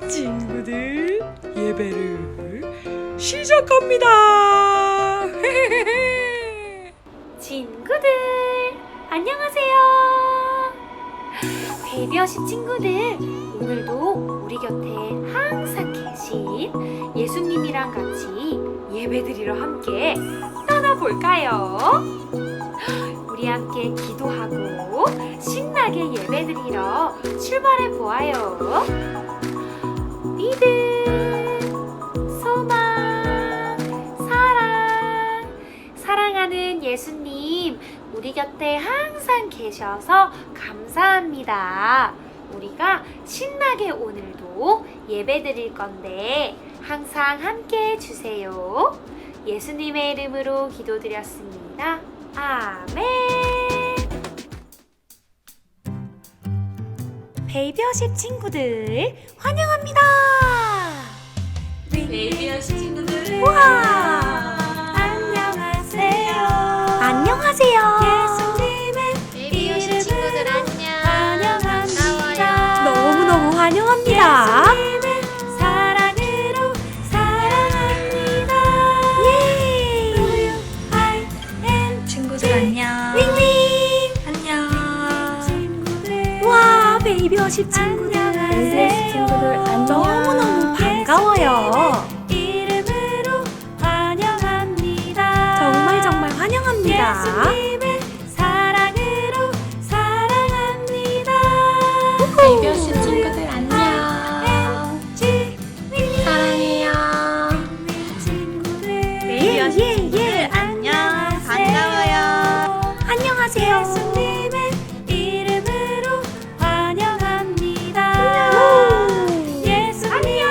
친구들, 예배를 시작합니다. 친구들, 안녕하세요. 배벼십 친구들, 오늘도 우리 곁에 항상 계신 예수님이랑 같이 예배드리러 함께 떠나볼까요? 우리 함께 기도하고 신나게 예배드리러 출발해 보아요. 믿음, 소망, 사랑, 사랑하는 예수님, 우리 곁에 항상 계셔서 감사합니다. 우리가 신나게 오늘도 예배 드릴 건데 항상 함께 해주세요. 예수님의 이름으로 기도드렸습니다. 아멘. 베이비어십 친구들 환영합니다. 베이비어십 친구들. 우와! 안녕하세요. 안녕하세요. 예수님의 베이비어십 친구들 안녕. 환영합니다. 너무너무 환영합니다. 예수님의 사랑으로 사랑합니다. 예. 친구들 안녕. 윙윙. 안녕. 친구들. 와, 베이비어십 친구들. 안녕하세요. 너무너무 반가워요. 이름으로 환영합니다. 정말 환영합니다. 예수님의 사랑으로 사랑합니다. 베이비어십 친구들 안녕. 사랑해요. 친구들. 예. 안녕. 반가워요. 안녕하세요. 예수님의 이름으로 환영합니다. 예수님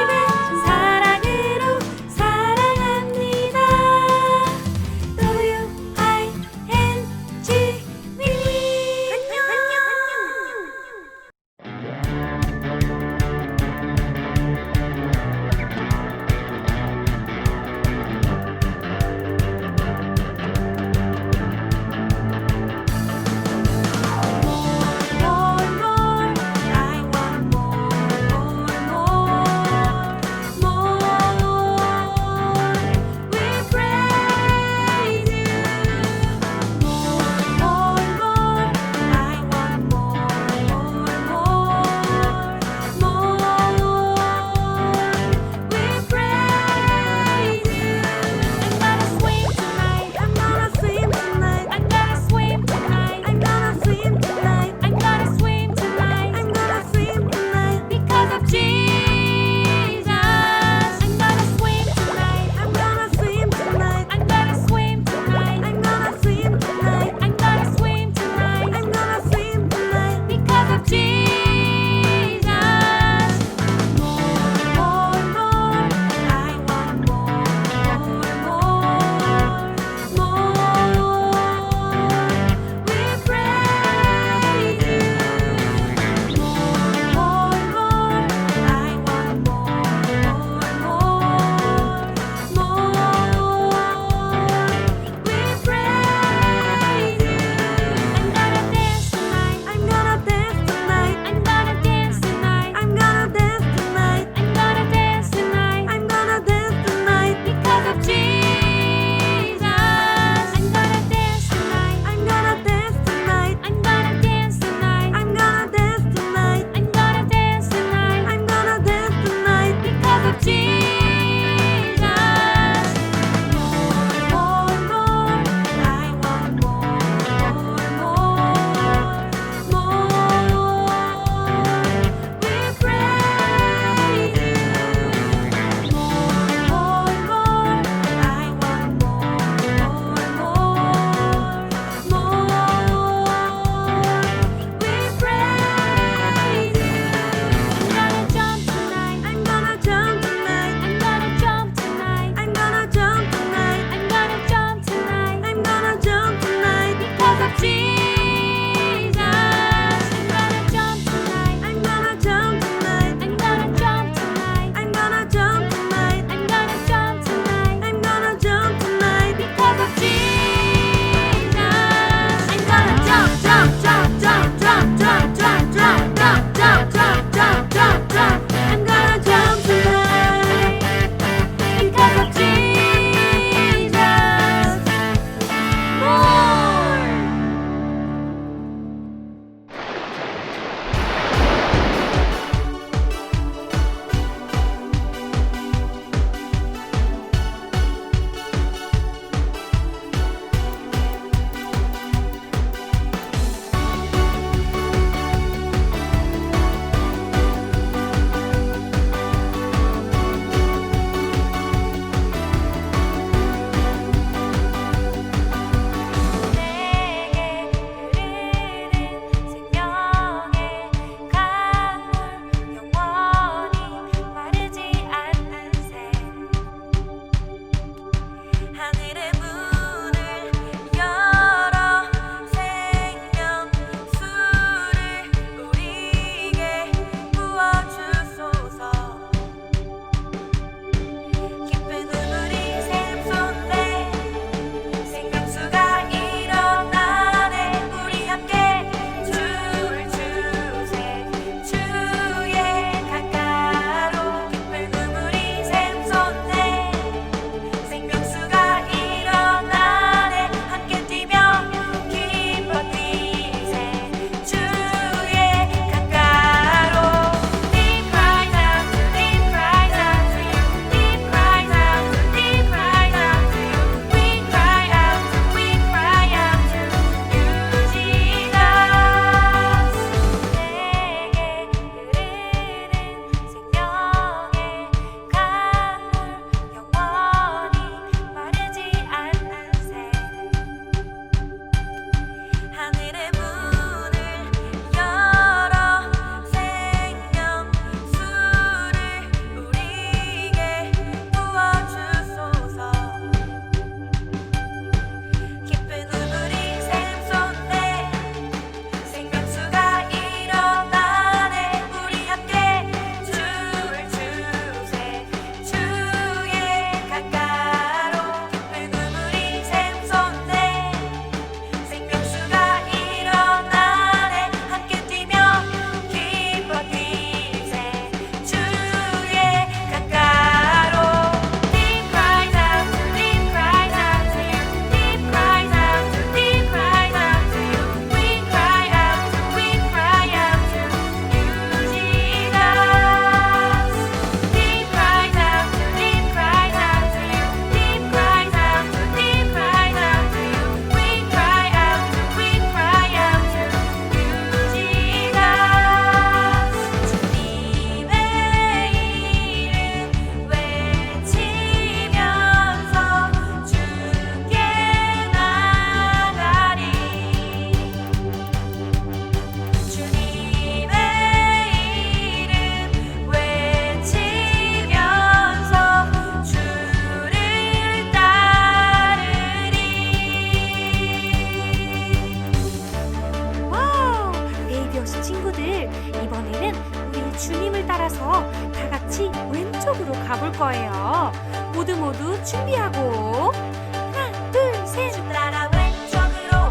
주님을 따라서 다 같이 왼쪽으로 가볼 거예요. 모두 준비하고 하나, 둘, 셋. 따라 왼쪽으로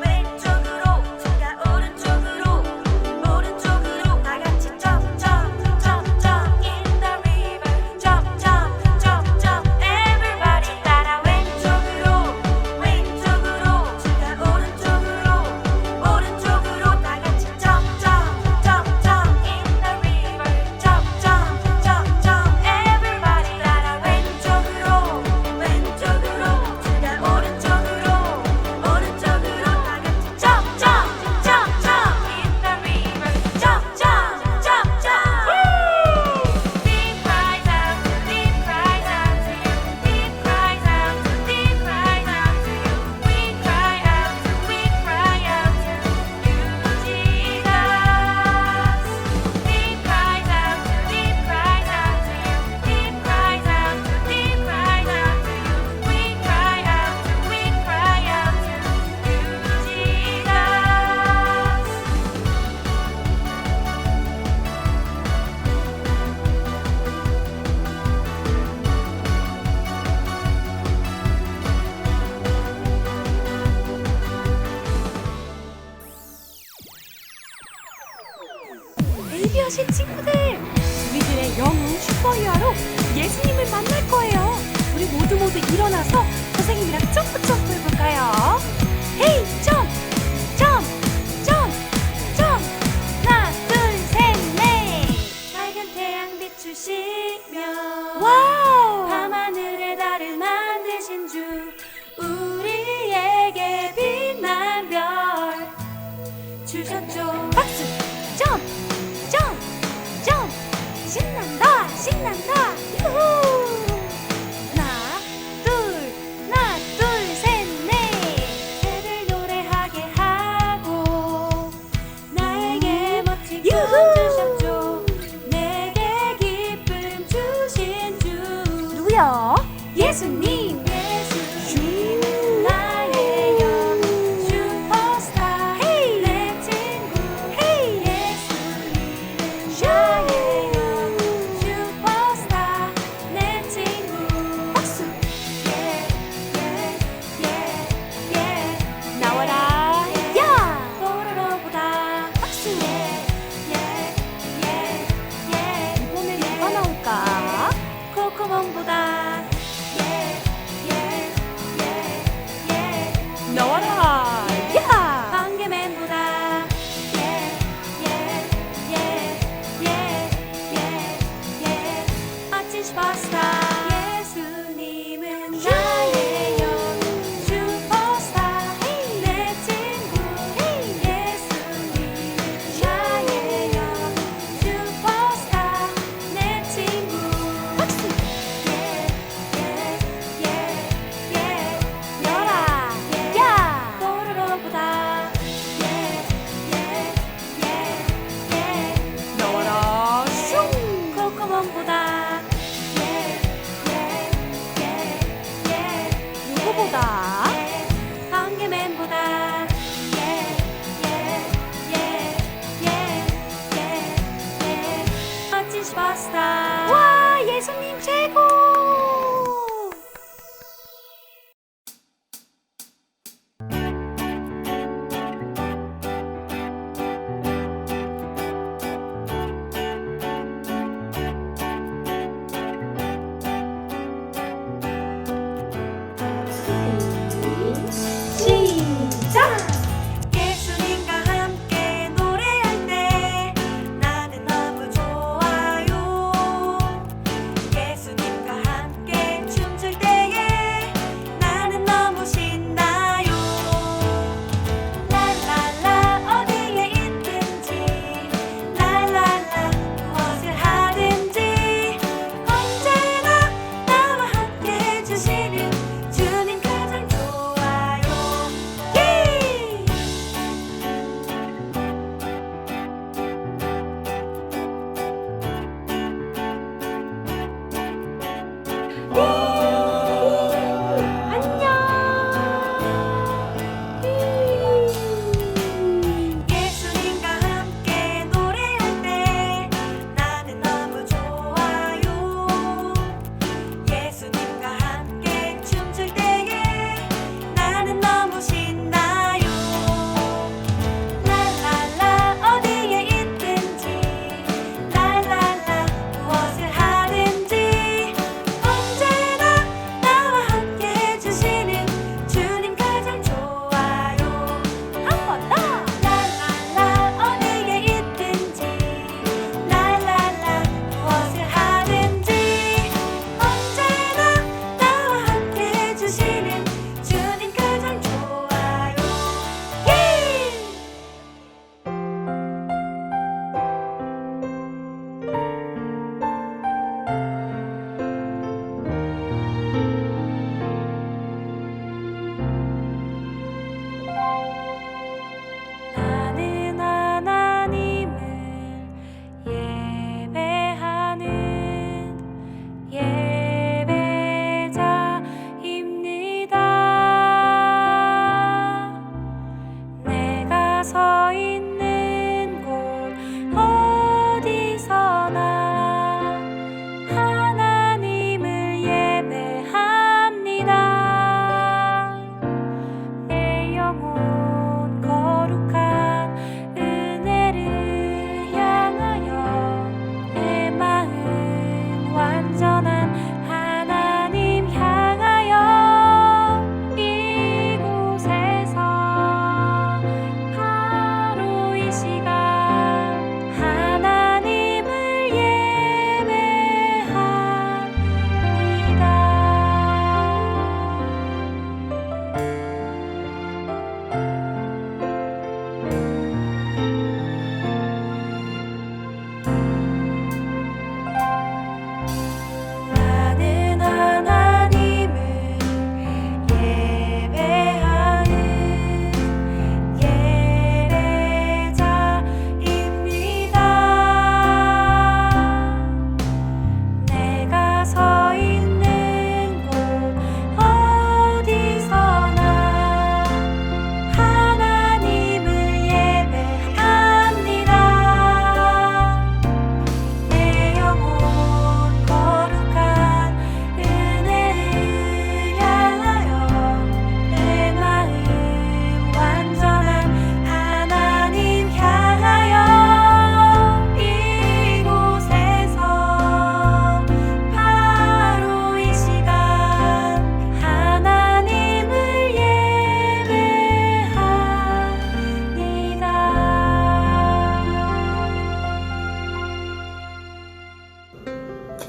왼쪽으로 제가 오른쪽으로 오른쪽으로 다 같이 jump jump jump jump in the river jump jump jump jump everybody 따라 왼쪽으로 왼쪽으로 제가 오른쪽으로 오른쪽으로 다 같이 jump jump jump jump in the river jump jump jump jump everybody 따라 왼쪽으로 왼쪽으로 제가 오른쪽으로 오른쪽으로 다 같이 jump jump jump jump in the river jump jump jump jump deep cries out to deep cries out to you deep cries out to deep cries out to you we cry out to you Jesus deep cries out to deep cries out to you deep cries out to deep cries out to you we cry out to you Jesus 베이비어시 친구들, 우리들의 영웅 슈퍼히어로 예수님을 만날 거예요. 우리 모두 일어나서 선생님이랑 점프 해볼까요? 헤이 점프 점프 점프 점프 하나 둘 셋 넷. 밝은 태양 비추시며 와우. 밤하늘의 달을 만드신 주 우리에게 빛난 별 주셨죠 박수 점프 점프 점프 신난다 신난다 유후. 하나 둘 셋 넷. 새들 노래하게 하고 나에게 멋진 꿈 유후. 주셨죠 내게 기쁨 주신 주 누구요? 예수님. 예수님은 나의 영웅 슈퍼스타 헤이. 내 친구 헤이. 예수님은 나의 영웅 슈퍼스타 내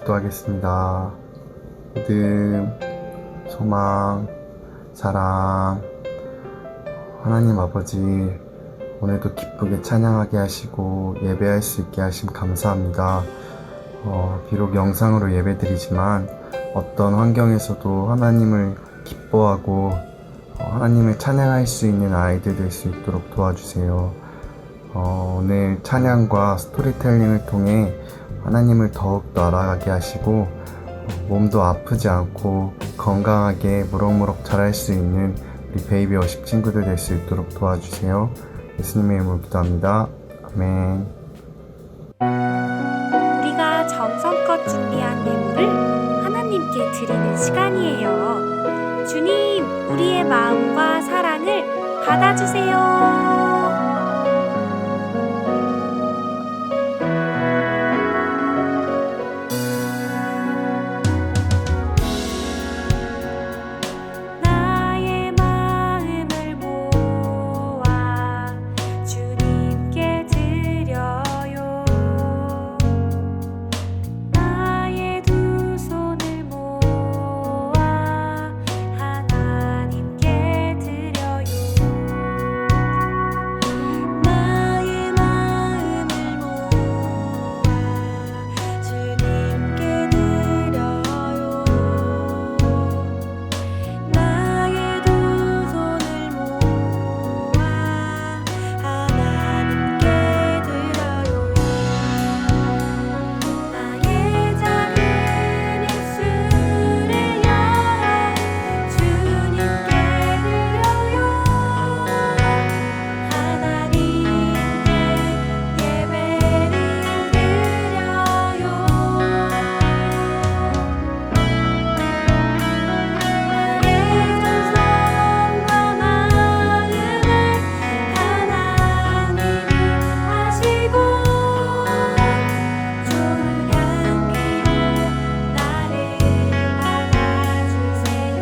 기도하겠습니다. 믿음, 소망, 사랑. 하나님 아버지, 오늘도 기쁘게 찬양하게 하시고 예배할 수 있게 하심 감사합니다. 비록 영상으로 예배드리지만 어떤 환경에서도 하나님을 기뻐하고 하나님을 찬양할 수 있는 아이들 될 수 있도록 도와주세요. 오늘 찬양과 스토리텔링을 통해 하나님을 더욱더 알아가게 하시고 몸도 아프지 않고 건강하게 무럭무럭 자랄 수 있는 우리 베이비 워십 친구들 될 수 있도록 도와주세요. 예수님의 이름으로 기도합니다. 아멘. 우리가 정성껏 준비한 예물을 하나님께 드리는 시간이에요. 주님, 우리의 마음과 사랑을 받아주세요. 나의 마음을 모아 주님께 드려요. 나의 두 손을 모아 하나님께 드려요. 나의 마음을 모아 주님께 드려요. 나의 두 손을 모아 하나님께 드려요. 나의 작은 입술을 열어 주님께 드려요. 하나님께 예배를 드려요. 나의 정성과 마음을 하나님이 아시고 좋은 향기로 나를 받아주세요.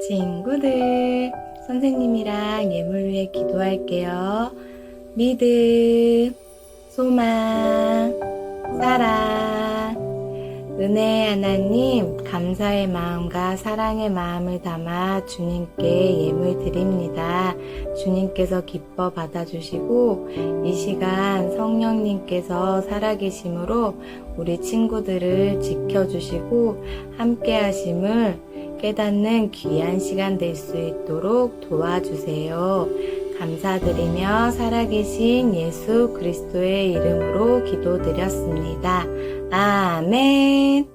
친구들, 선생님이랑 예물 위해 기도할게요. 믿음, 소망, 사랑. 은혜의 하나님, 감사의 마음과 사랑의 마음을 담아 주님께 예물 드립니다. 주님께서 기뻐 받아주시고 이 시간 성령님께서 살아계심으로 우리 친구들을 지켜주시고 함께 하심을 깨닫는 귀한 시간 될 수 있도록 도와주세요. 감사드리며 살아계신 예수 그리스도의 이름으로 기도드렸습니다. 아멘.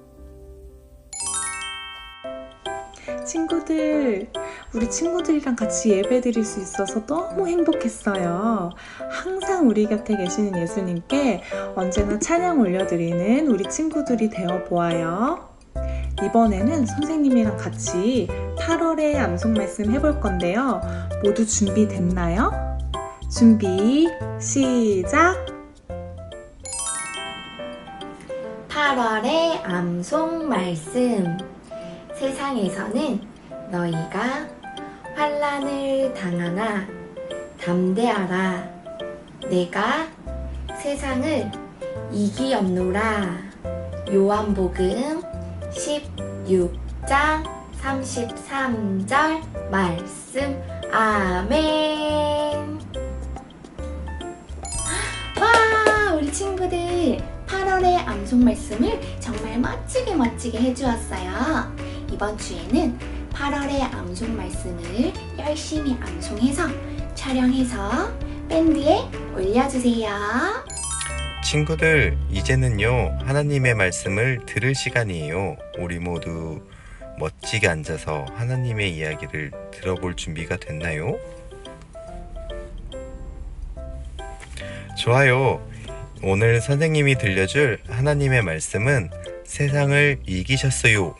친구들, 우리 친구들이랑 같이 예배 드릴 수 있어서 너무 행복했어요. 항상 우리 곁에 계시는 예수님께 언제나 찬양 올려드리는 우리 친구들이 되어 보아요. 이번에는 선생님이랑 같이 8월의 암송 말씀 해볼 건데요. 모두 준비됐나요? 준비, 시작! 8월의 암송 말씀. 세상에서는 너희가 환난을 당하나 담대하라. 내가 세상을 이기었노라. 요한복음 16장 33절 말씀. 아멘. 와, 우리 친구들 8월의 암송 말씀을 정말 멋지게 해주었어요. 이번 주에는 8월의 암송 말씀을 열심히 암송해서 촬영해서 밴드에 올려주세요. 친구들, 이제는요 하나님의 말씀을 들을 시간이에요. 우리 모두 멋지게 앉아서 하나님의 이야기를 들어볼 준비가 됐나요? 좋아요. 오늘 선생님이 들려줄 하나님의 말씀은 세상을 이기셨어요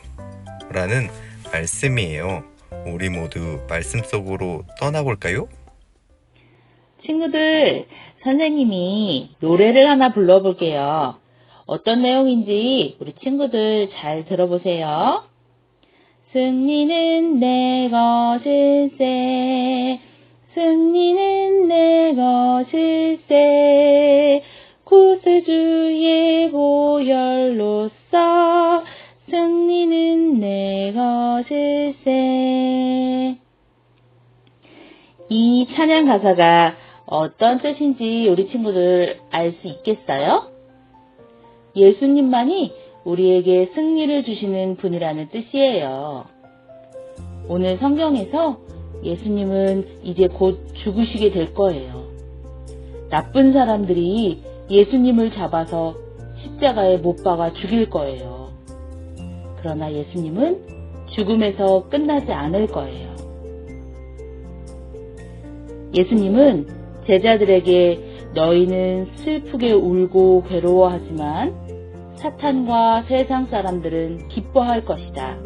라는 말씀이에요. 우리 모두 말씀 속으로 떠나볼까요? 친구들, 선생님이 노래를 하나 불러볼게요. 어떤 내용인지 우리 친구들 잘 들어보세요. 승리는 내 것일세, 승리는 내 것일세, 구세주의 보혈로써 승리는 내 것일세. 이 찬양 가사가 어떤 뜻인지 우리 친구들 알 수 있겠어요? 예수님만이 우리에게 승리를 주시는 분이라는 뜻이에요. 오늘 성경에서 예수님은 이제 곧 죽으시게 될 거예요. 나쁜 사람들이 예수님을 잡아서 십자가에 못 박아 죽일 거예요. 그러나 예수님은 죽음에서 끝나지 않을 거예요. 예수님은 제자들에게 너희는 슬프게 울고 괴로워하지만 사탄과 세상 사람들은 기뻐할 것이다.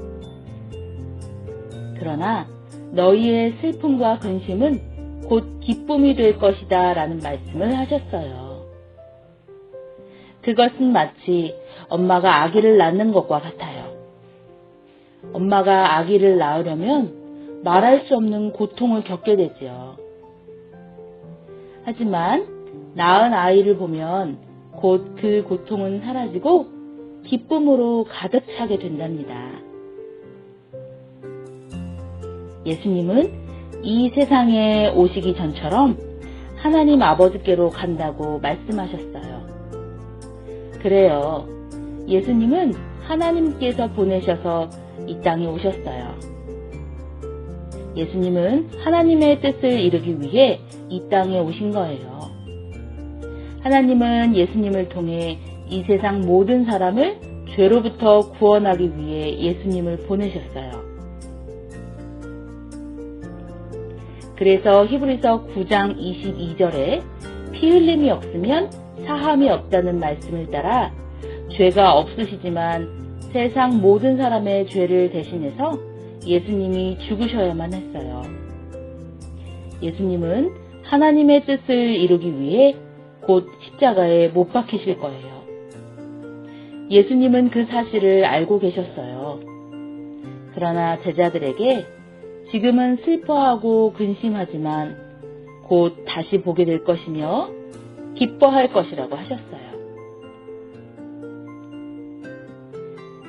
그러나 너희의 슬픔과 근심은 곧 기쁨이 될 것이다 라는 말씀을 하셨어요. 그것은 마치 엄마가 아기를 낳는 것과 같아요. 엄마가 아기를 낳으려면 말할 수 없는 고통을 겪게 되지요. 하지만 낳은 아이를 보면 곧 그 고통은 사라지고 기쁨으로 가득 차게 된답니다. 예수님은 이 세상에 오시기 전처럼 하나님 아버지께로 간다고 말씀하셨어요. 그래요. 예수님은 하나님께서 보내셔서 이 땅에 오셨어요. 예수님은 하나님의 뜻을 이루기 위해 이 땅에 오신 거예요. 하나님은 예수님을 통해 이 세상 모든 사람을 죄로부터 구원하기 위해 예수님을 보내셨어요. 그래서 히브리서 9장 22절에 피 흘림이 없으면 사함이 없다는 말씀을 따라 죄가 없으시지만 세상 모든 사람의 죄를 대신해서 예수님이 죽으셔야만 했어요. 예수님은 하나님의 뜻을 이루기 위해 곧 십자가에 못 박히실 거예요. 예수님은 그 사실을 알고 계셨어요. 그러나 제자들에게 지금은 슬퍼하고 근심하지만 곧 다시 보게 될 것이며 기뻐할 것이라고 하셨어요.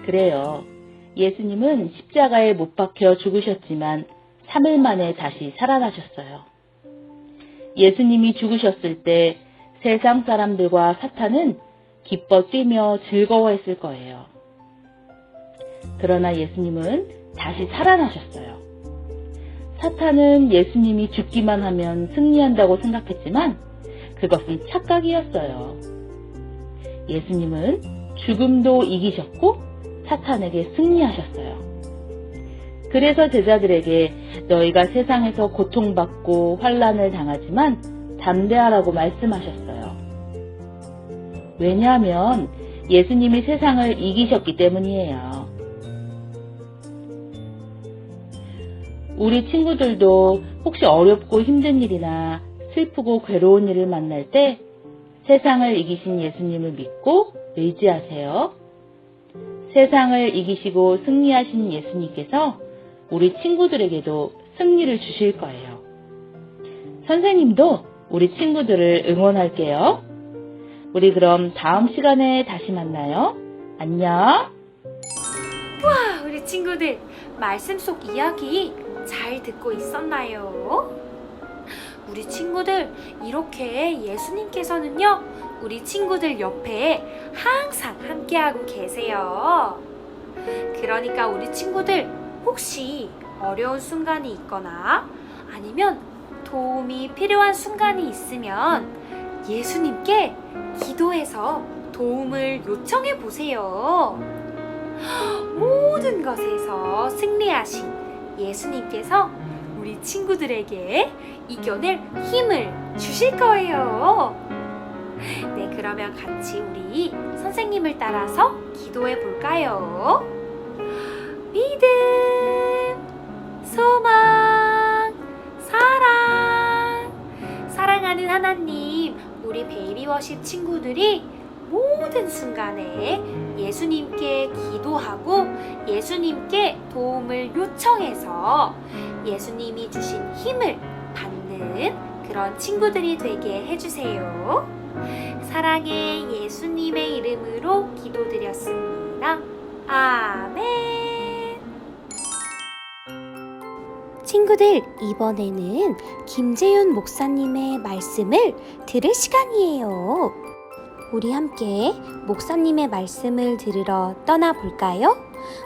그래요. 예수님은 십자가에 못 박혀 죽으셨지만 3일 만에 다시 살아나셨어요. 예수님이 죽으셨을 때 세상 사람들과 사탄은 기뻐 뛰며 즐거워했을 거예요. 그러나 예수님은 다시 살아나셨어요. 사탄은 예수님이 죽기만 하면 승리한다고 생각했지만 그것은 착각이었어요. 예수님은 죽음도 이기셨고 사탄에게 승리하셨어요. 그래서 제자들에게 너희가 세상에서 고통받고 환난을 당하지만 담대하라고 말씀하셨어요. 왜냐하면 예수님이 세상을 이기셨기 때문이에요. 우리 친구들도 혹시 어렵고 힘든 일이나 슬프고 괴로운 일을 만날 때 세상을 이기신 예수님을 믿고 의지하세요. 세상을 이기시고 승리하신 예수님께서 우리 친구들에게도 승리를 주실 거예요. 선생님도 우리 친구들을 응원할게요. 우리 그럼 다음 시간에 다시 만나요. 안녕. 와, 우리 친구들 말씀 속 이야기 잘 듣고 있었나요? 우리 친구들 이렇게 예수님께서는요 우리 친구들 옆에 항상 함께하고 계세요. 그러니까 우리 친구들 혹시 어려운 순간이 있거나 아니면 도움이 필요한 순간이 있으면 예수님께 기도해서 도움을 요청해 보세요. 모든 것에서 승리하신 예수님께서 우리 친구들에게 이겨낼 힘을 주실 거예요. 네, 그러면 같이 우리 선생님을 따라서 기도해 볼까요? 믿음, 소망, 사랑. 사랑하는 하나님, 우리 베이비워십 친구들이 모든 순간에 예수님께 기도하고 예수님께 도움을 요청해서 예수님이 주신 힘을 받는 그런 친구들이 되게 해주세요. 사랑의 예수님의 이름으로 기도드렸습니다. 아멘. 친구들, 이번에는 김재윤 목사님의 말씀을 들을 시간이에요. 우리 함께 목사님의 말씀을 들으러 떠나볼까요?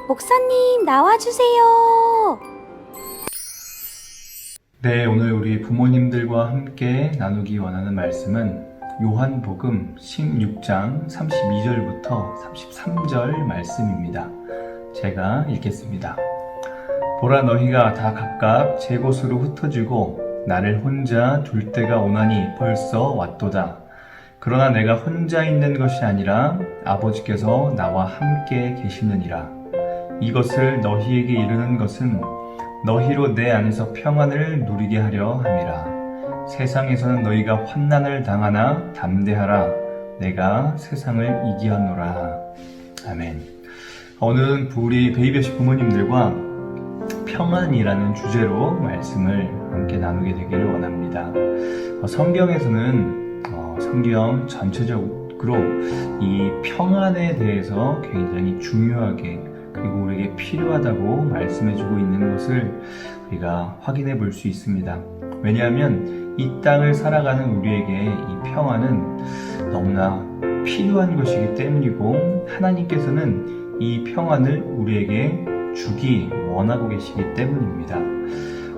목사님, 나와주세요. 네, 오늘 우리 부모님들과 함께 나누기 원하는 말씀은 요한복음 16장 32절부터 33절 말씀입니다. 제가 읽겠습니다. 보라, 너희가 다 각각 제 곳으로 흩어지고 나를 혼자 둘 때가 오나니 벌써 왔도다. 그러나 내가 혼자 있는 것이 아니라 아버지께서 나와 함께 계시느니라. 이것을 너희에게 이르는 것은 너희로 내 안에서 평안을 누리게 하려 함이라. 세상에서는 너희가 환난을 당하나 담대하라. 내가 세상을 이기었노라. 아멘. 오늘은 우리 베이비시 부모님들과 평안이라는 주제로 말씀을 함께 나누게 되기를 원합니다. 성경에서는 성경 전체적으로 이 평안에 대해서 굉장히 중요하게 그리고 우리에게 필요하다고 말씀해주고 있는 것을 우리가 확인해 볼 수 있습니다. 왜냐하면 이 땅을 살아가는 우리에게 이 평안은 너무나 필요한 것이기 때문이고 하나님께서는 이 평안을 우리에게 주기 원하고 계시기 때문입니다.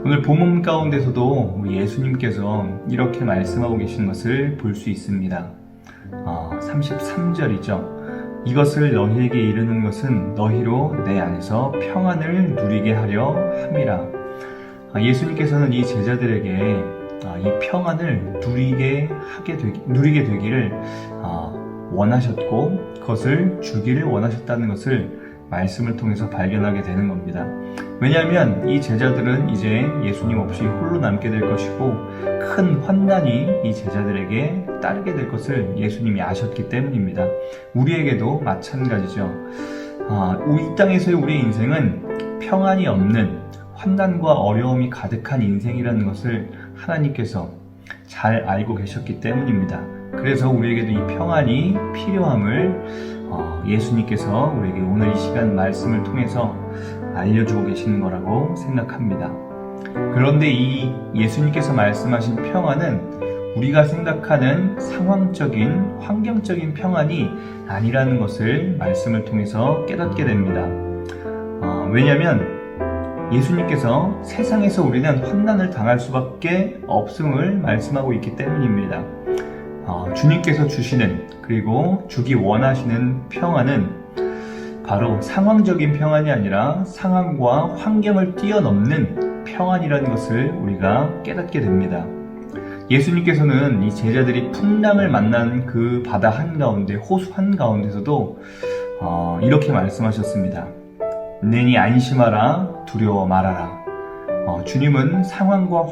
오늘 본문 가운데서도 우리 예수님께서 이렇게 말씀하고 계신 것을 볼 수 있습니다. 33절이죠. 이것을 너희에게 이르는 것은 너희로 내 안에서 평안을 누리게 하려 함이라. 예수님께서는 이 제자들에게 이 평안을 누리게 되기를 원하셨고 그것을 주기를 원하셨다는 것을 말씀을 통해서 발견하게 되는 겁니다. 왜냐하면 이 제자들은 이제 예수님 없이 홀로 남게 될 것이고 큰 환난이 이 제자들에게 따르게 될 것을 예수님이 아셨기 때문입니다. 우리에게도 마찬가지죠. 이 땅에서의 우리의 인생은 평안이 없는 환난과 어려움이 가득한 인생이라는 것을 하나님께서 잘 알고 계셨기 때문입니다. 그래서 우리에게도 이 평안이 필요함을 예수님께서 우리에게 오늘 이 시간 말씀을 통해서 알려주고 계시는 거라고 생각합니다. 그런데 이 예수님께서 말씀하신 평안은 우리가 생각하는 상황적인, 환경적인 평안이 아니라는 것을 말씀을 통해서 깨닫게 됩니다. 왜냐하면 예수님께서 세상에서 우리는 환난을 당할 수밖에 없음을 말씀하고 있기 때문입니다. 주님께서 주시는 그리고 주기 원하시는 평안은 바로 상황적인 평안이 아니라 상황과 환경을 뛰어넘는 평안이라는 것을 우리가 깨닫게 됩니다. 예수님께서는 이 제자들이 풍랑을 만난 그 바다 한가운데, 호수 한가운데서도 이렇게 말씀하셨습니다. 내니 안심하라, 두려워 말아라. 주님은 상황과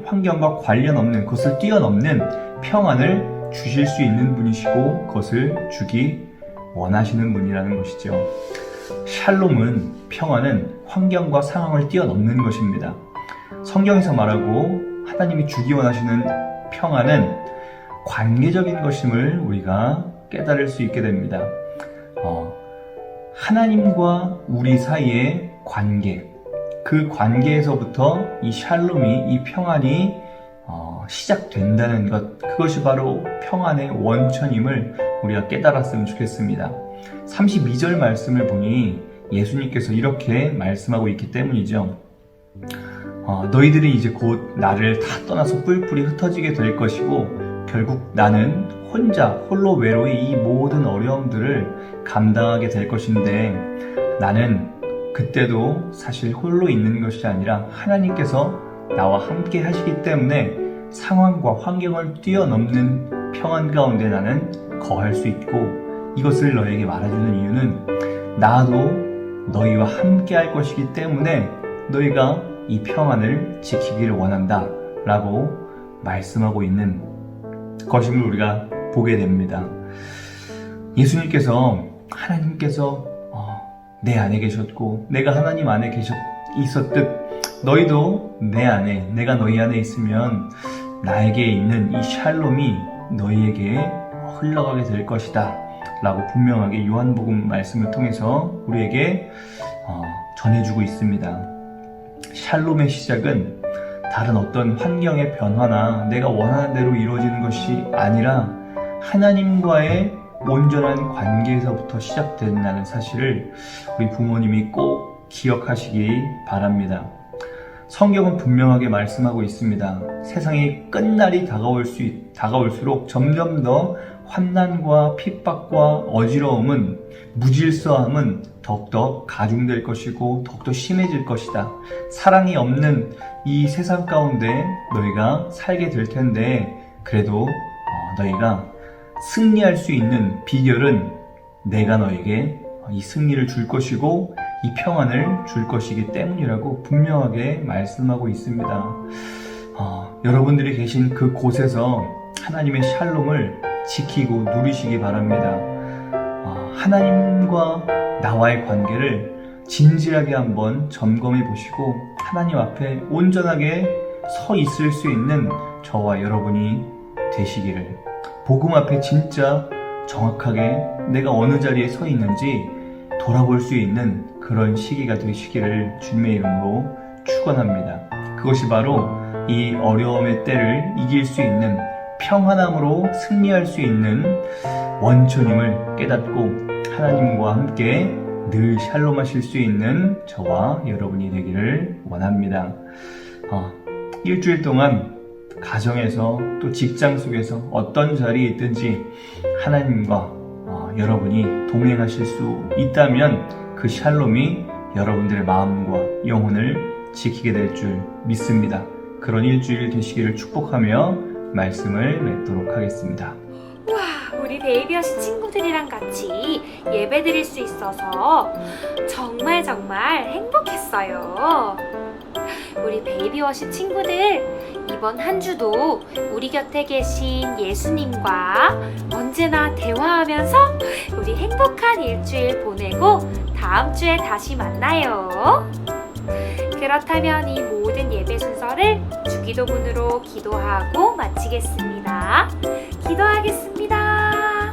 환경과 관련 없는, 그것을 뛰어넘는 평안을 주실 수 있는 분이시고 그것을 주기 원하시는 분이라는 것이죠. 샬롬은, 평안은 환경과 상황을 뛰어넘는 것입니다. 성경에서 말하고 하나님이 주기 원하시는 평안은 관계적인 것임을 우리가 깨달을 수 있게 됩니다. 하나님과 우리 사이의 관계, 그 관계에서부터 이 샬롬이, 이 평안이 시작된다는 것, 그것이 바로 평안의 원천임을 우리가 깨달았으면 좋겠습니다. 32절 말씀을 보니 예수님께서 이렇게 말씀하고 있기 때문이죠. 너희들이 이제 곧 나를 다 떠나서 뿔뿔이 흩어지게 될 것이고 결국 나는 홀로 외로이 이 모든 어려움들을 감당하게 될 것인데 나는 그때도 사실 홀로 있는 것이 아니라 하나님께서 나와 함께 하시기 때문에 상황과 환경을 뛰어넘는 평안 가운데 나는 거할 수 있고 이것을 너에게 말해주는 이유는 나도 너희와 함께 할 것이기 때문에 너희가 이 평안을 지키기를 원한다 라고 말씀하고 있는 것임을 우리가 보게 됩니다. 하나님께서 내 안에 계셨고 내가 하나님 안에 있었듯 너희도 내 안에, 내가 너희 안에 있으면 나에게 있는 이 샬롬이 너희에게 흘러가게 될 것이다 라고 분명하게 요한복음 말씀을 통해서 우리에게 전해주고 있습니다. 샬롬의 시작은 다른 어떤 환경의 변화나 내가 원하는 대로 이루어지는 것이 아니라 하나님과의 온전한 관계에서부터 시작된다는 사실을 우리 부모님이 꼭 기억하시기 바랍니다. 성경은 분명하게 말씀하고 있습니다. 세상이 끝날이 다가올수록 점점 더 환난과 핍박과 어지러움은, 무질서함은 더욱더 가중될 것이고 더욱더 심해질 것이다. 사랑이 없는 이 세상 가운데 너희가 살게 될 텐데 그래도 너희가 승리할 수 있는 비결은 내가 너에게 이 승리를 줄 것이고 이 평안을 줄 것이기 때문이라고 분명하게 말씀하고 있습니다. 여러분들이 계신 그 곳에서 하나님의 샬롬을 지키고 누리시기 바랍니다. 하나님과 나와의 관계를 진지하게 한번 점검해 보시고 하나님 앞에 온전하게 서 있을 수 있는 저와 여러분이 되시기를, 복음 앞에 진짜 정확하게 내가 어느 자리에 서 있는지 돌아볼 수 있는 그런 시기가 되시기를 주님의 이름으로 축원합니다. 그것이 바로 이 어려움의 때를 이길 수 있는, 평안함으로 승리할 수 있는 원천임을 깨닫고 하나님과 함께 늘 샬롬하실 수 있는 저와 여러분이 되기를 원합니다. 일주일 동안 가정에서 또 직장 속에서 어떤 자리에 있든지 하나님과 여러분이 동행하실 수 있다면 그 샬롬이 여러분들의 마음과 영혼을 지키게 될 줄 믿습니다. 그런 일주일 되시기를 축복하며 말씀을 맺도록 하겠습니다. 와, 우리 베이비어시 친구들이랑 같이 예배 드릴 수 있어서 정말 행복했어요. 우리 베이비워시 친구들, 이번 한 주도 우리 곁에 계신 예수님과 언제나 대화하면서 우리 행복한 일주일 보내고 다음 주에 다시 만나요. 그렇다면 이 모든 예배 순서를 주기도문으로 기도하고 마치겠습니다. 기도하겠습니다.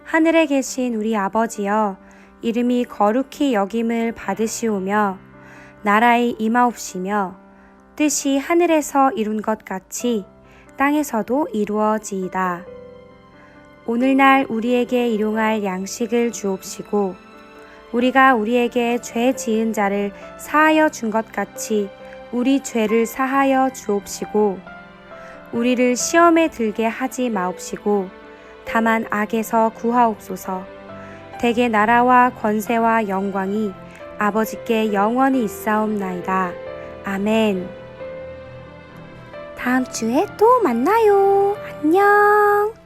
하늘에 계신 우리 아버지여, 이름이 거룩히 여김을 받으시오며 나라의 임하옵시며 뜻이 하늘에서 이룬 것 같이 땅에서도 이루어지이다. 오늘날 우리에게 일용할 양식을 주옵시고 우리가 우리에게 죄 지은 자를 사하여 준 것 같이 우리 죄를 사하여 주옵시고 우리를 시험에 들게 하지 마옵시고 다만 악에서 구하옵소서. 대개 나라와 권세와 영광이 아버지께 영원히 있사옵나이다. 아멘. 다음 주에 또 만나요. 안녕.